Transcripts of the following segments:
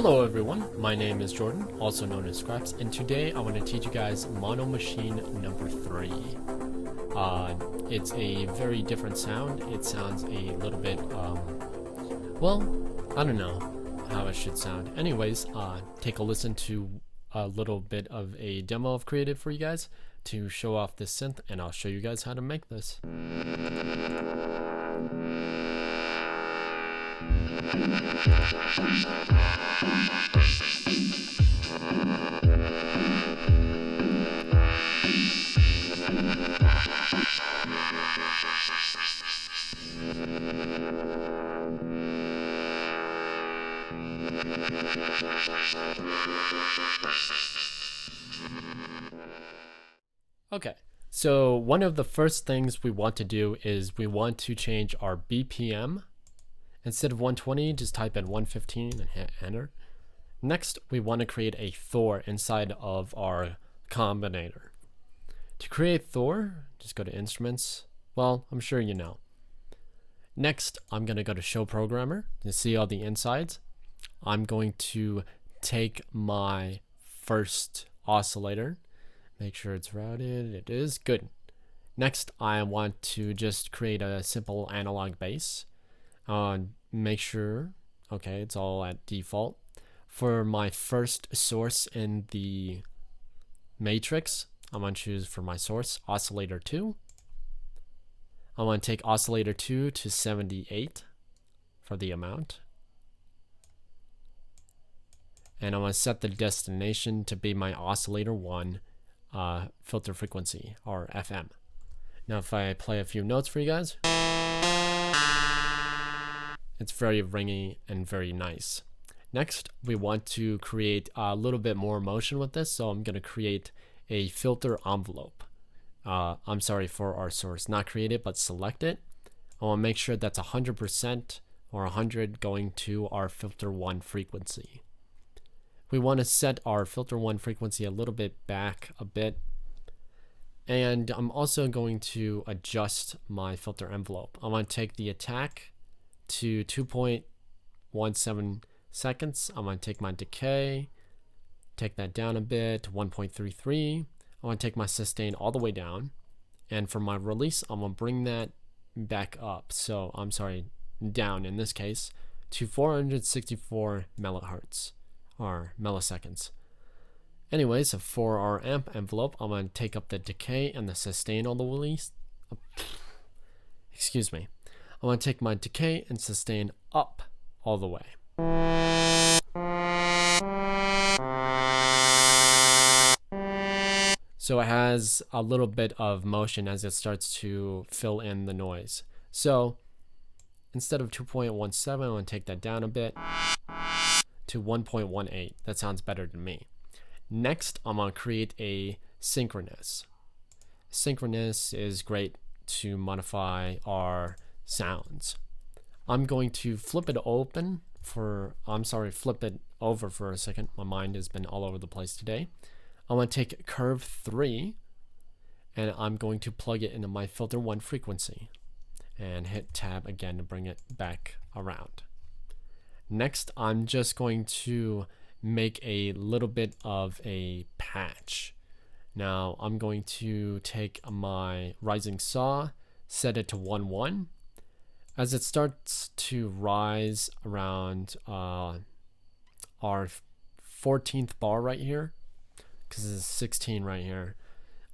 Hello everyone, my name is Jordan, also known as Scraps, and today I want to teach you guys Mono Machine number 3. It's a very different sound. It sounds a little bit, well, I don't know how it should sound. Anyways, take a listen to a little bit of a demo I've created for you guys to show off this synth, and I'll show you guys how to make this. Okay, so one of the first things we want to do is we want to change our BPM. Instead of 120, just type in 115 and hit enter. Next, we want to create a Thor inside of our combinator. To create Thor, just go to instruments. Well, I'm sure you know. Next, I'm going to go to show programmer to see all the insides. I'm going to take my first oscillator, make sure it's routed. It is good. Next, I want to just create a simple analog bass. Make sure, okay, it's all at default. For my first source in the matrix, I'm going to choose for my source oscillator 2. I want to take oscillator 2 to 78 for the amount. And I want to set the destination to be my oscillator 1 filter frequency, or FM. Now if I play a few notes for you guys, it's very ringy and very nice. Next, we want to create a little bit more motion with this, so I'm going to create a filter envelope. I'm sorry, for our source, not create it, but select it. I want to make sure that's 100% or 100 going to our filter 1 frequency. We want to set our filter 1 frequency a little bit back a bit. And I'm also going to adjust my filter envelope. I want to take the attack to 2.17 seconds. I'm going to take my decay, take that down a bit to 1.33. I want to take my sustain all the way down. And for my release, I'm going to bring that back up. So, I'm sorry, down in this case to 464 millihertz or milliseconds. Anyways, for our amp envelope, I'm going to take up the decay and the sustain all the way. Excuse me. I want to take my decay and sustain up all the way. So it has a little bit of motion as it starts to fill in the noise. So instead of 2.17, I want to take that down a bit to 1.18. That sounds better to me. Next, I'm going to create a synchronous. Synchronous is great to modify our sounds. I'm going to flip it over for a second. My mind has been all over the place today. I want to take curve 3 and I'm going to plug it into my filter 1 frequency and hit tab again to bring it back around. Next, I'm just going to make a little bit of a patch. Now I'm going to take my rising saw, set it to 1.1. As it starts to rise around our 14th bar right here, because it's 16 right here,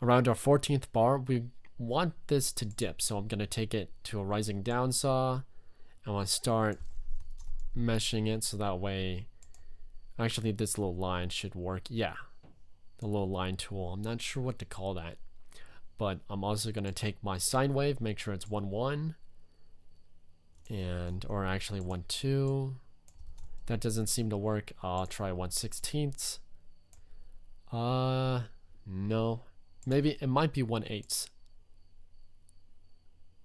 around our 14th bar, we want this to dip. So I'm going to take it to a rising down saw. I want to start meshing it so that way, actually this little line should work. Yeah, the little line tool. I'm not sure what to call that. But I'm also going to take my sine wave, make sure it's 1.1. Or actually 1.2. That doesn't seem to work. I'll try 1/16. No. Maybe it might be 1/8.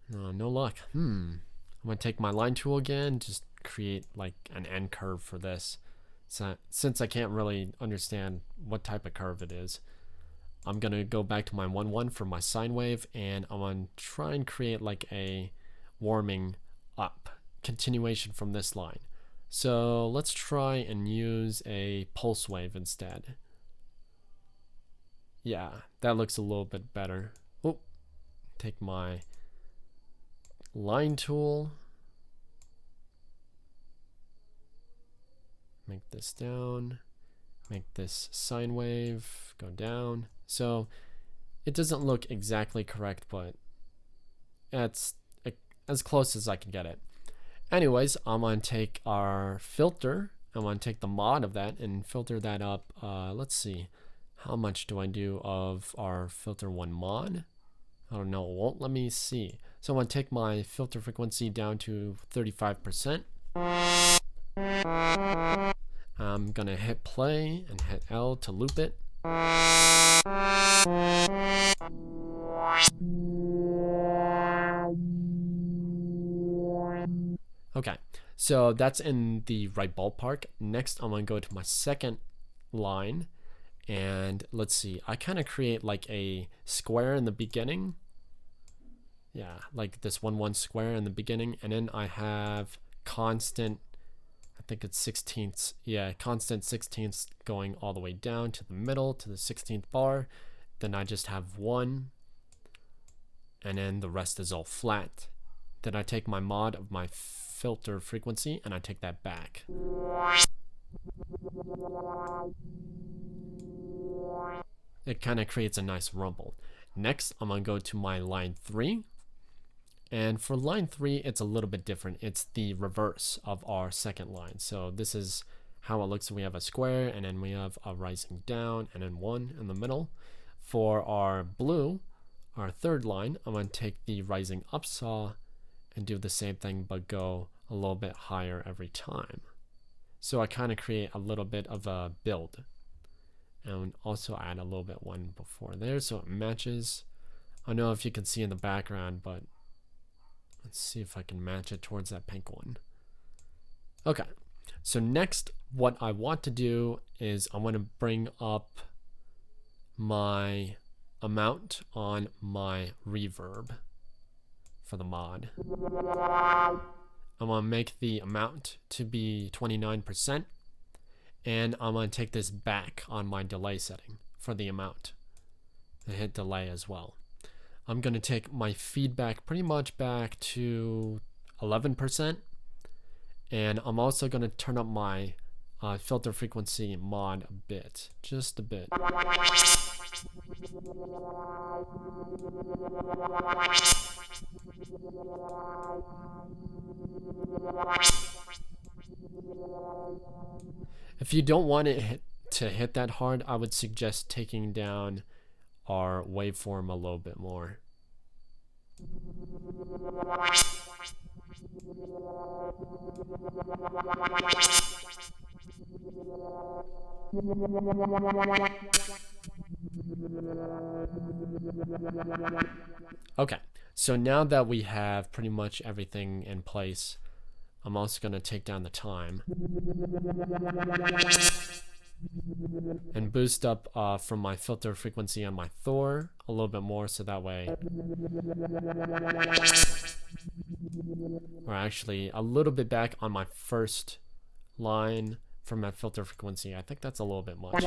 No luck. I'm going to take my line tool again, just create like an end curve for this. So, since I can't really understand what type of curve it is, I'm going to go back to my 1.1 for my sine wave, and I'm going to try and create like a warming up continuation from this line. So let's try and use a pulse wave instead. Yeah, that looks a little bit better. Oh, take my line tool. Make this down. Make this sine wave go down. So it doesn't look exactly correct, but it's as close as I can get it. Anyways, I'm going to take our filter. I'm going to take the mod of that and filter that up. Let's see. How much do I do of our filter 1 mod? I don't know. It won't let me see. So I'm going to take my filter frequency down to 35%. I'm going to hit play and hit L to loop it. Okay, so that's in the right ballpark. Next, I'm going to go to my second line. And let's see, I kind of create like a square in the beginning. Yeah, like this 1 1 square in the beginning. And then I have constant, I think it's 16ths. Yeah, constant 16ths going all the way down to the middle to the 16th bar. Then I just have 1. And then the rest is all flat. Then I take my mod of my filter frequency and I take that back. It kind of creates a nice rumble. Next, I'm going to go to my line 3. And for line 3, it's a little bit different. It's the reverse of our second line. So this is how it looks. We have a square, and then we have a rising down, and then 1 in the middle. For our blue, our third line, I'm going to take the rising up saw and do the same thing, but go a little bit higher every time. So I kind of create a little bit of a build. And also add a little bit 1 before there so it matches. I don't know if you can see in the background, but let's see if I can match it towards that pink one. Okay, so next what I want to do is I want to bring up my amount on my reverb for the mod. I'm going to make the amount to be 29%. And I'm going to take this back on my delay setting for the amount and hit delay as well. I'm going to take my feedback pretty much back to 11%. And I'm also going to turn up my filter frequency mod a bit, just a bit. If you don't want it to hit that hard, I would suggest taking down our waveform a little bit more. Okay, so now that we have pretty much everything in place, I'm also going to take down the time and boost up from my filter frequency on my Thor a little bit more, so that way, or actually a little bit back on my first line from my filter frequency. I think that's a little bit much.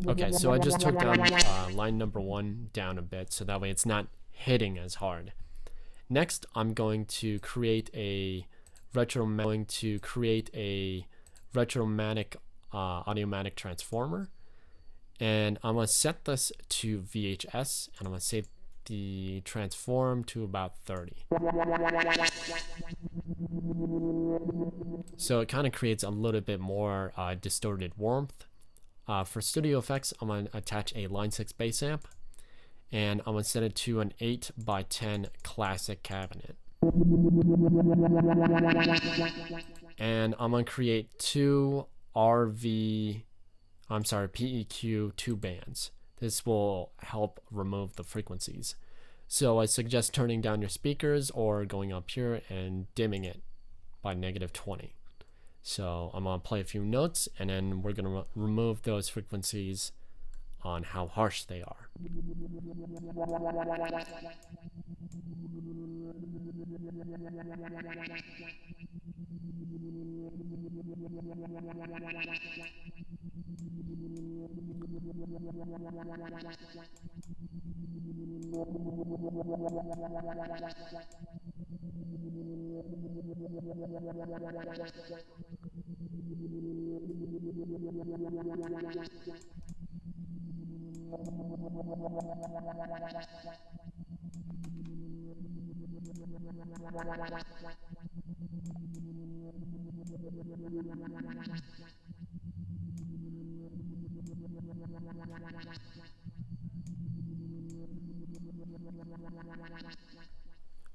Okay, so I just took down line number 1 down a bit, so that way it's not hitting as hard. Next, I'm going to create a retromatic audiomatic transformer, and I'm going to set this to VHS, and I'm going to save the transform to about 30. So it kind of creates a little bit more distorted warmth. For studio effects, I'm going to attach a line 6 bass amp, and I'm going to set it to an 8x10 classic cabinet. And I'm going to create 2 PEQ 2 bands. This will help remove the frequencies. So I suggest turning down your speakers or going up here and dimming it by -20. So I'm going to play a few notes, and then we're going to remove those frequencies on how harsh they are.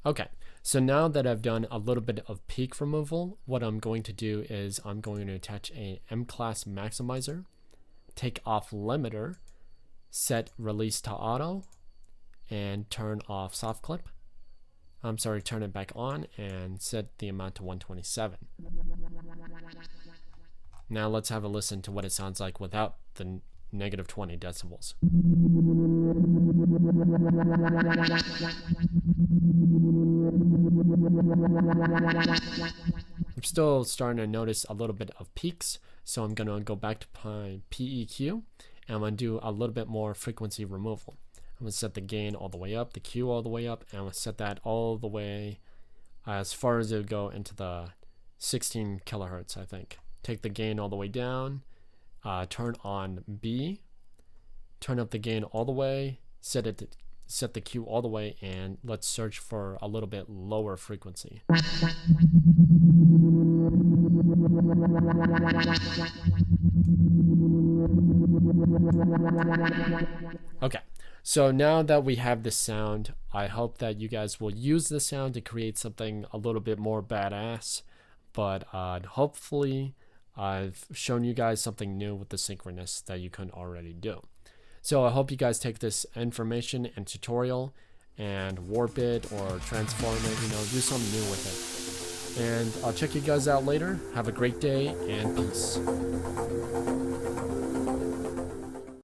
Okay, so now that I've done a little bit of peak removal, what I'm going to do is I'm going to attach a M-class maximizer, take off limiter, set release to auto, and turn off soft clip. Turn it back on and set the amount to 127. Now let's have a listen to what it sounds like without the negative 20 decibels. I'm still starting to notice a little bit of peaks, so I'm going to go back to my PEQ, and I'm going to do a little bit more frequency removal. I'm going to set the gain all the way up, the Q all the way up, and I'm going to set that all the way as far as it would go into the 16 kilohertz, I think. Take the gain all the way down, turn on B, turn up the gain all the way, set the Q all the way, and let's search for a little bit lower frequency. Okay, so now that we have this sound, I hope that you guys will use this sound to create something a little bit more badass, but hopefully I've shown you guys something new with the Synchronous that you couldn't already do. So I hope you guys take this information and tutorial and warp it or transform it, do something new with it. And I'll check you guys out later. Have a great day and peace.